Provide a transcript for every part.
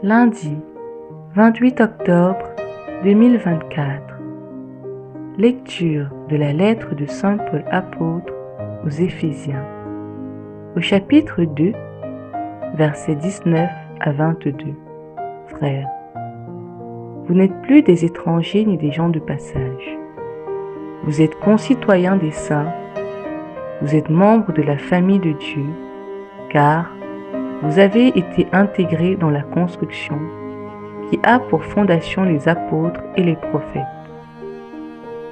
Lundi 28 octobre 2024. Lecture de la lettre de Saint Paul apôtre aux Éphésiens. Au chapitre 2, versets 19 à 22. Frères, vous n'êtes plus des étrangers ni des gens de passage. Vous êtes concitoyens des saints, vous êtes membres de la famille de Dieu, car vous avez été intégrés dans la construction qui a pour fondation les apôtres et les prophètes.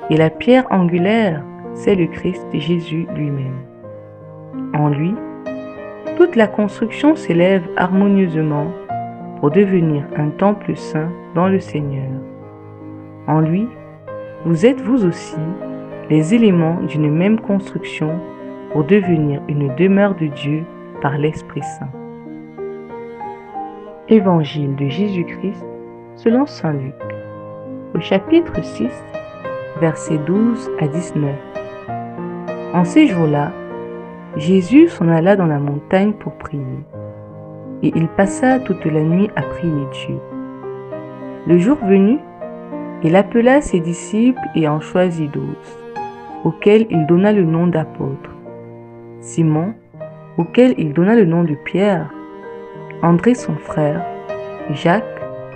Et la pierre angulaire, c'est le Christ Jésus lui-même. En lui, toute la construction s'élève harmonieusement pour devenir un temple saint dans le Seigneur. En lui, vous êtes vous aussi les éléments d'une même construction pour devenir une demeure de Dieu par l'Esprit Saint. Évangile de Jésus-Christ selon Saint Luc, au chapitre 6, versets 12 à 19. En ces jours-là, Jésus s'en alla dans la montagne pour prier, et il passa toute la nuit à prier Dieu. Le jour venu, il appela ses disciples et en choisit 12, auxquels il donna le nom d'apôtres: Simon, auquel il donna le nom de Pierre, André son frère, Jacques,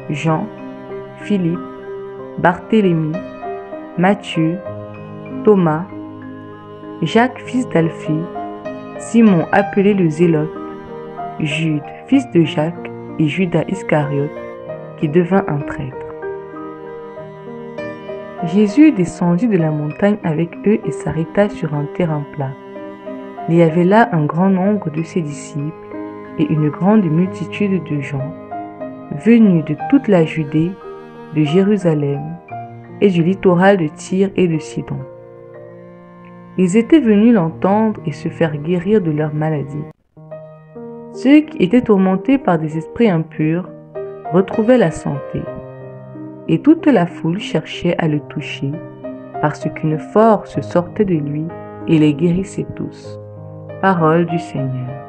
Jean, Philippe, Barthélemy, Matthieu, Thomas, Jacques fils d'Alphée, Simon appelé le Zélote, Jude fils de Jacques et Judas Iscariote qui devint un traître. Jésus descendit de la montagne avec eux et s'arrêta sur un terrain plat. Il y avait là un grand nombre de ses disciples et une grande multitude de gens, venus de toute la Judée, de Jérusalem et du littoral de Tyr et de Sidon. Ils étaient venus l'entendre et se faire guérir de leur maladie. Ceux qui étaient tourmentés par des esprits impurs retrouvaient la santé, et toute la foule cherchait à le toucher, parce qu'une force sortait de lui et les guérissait tous. Parole du Seigneur.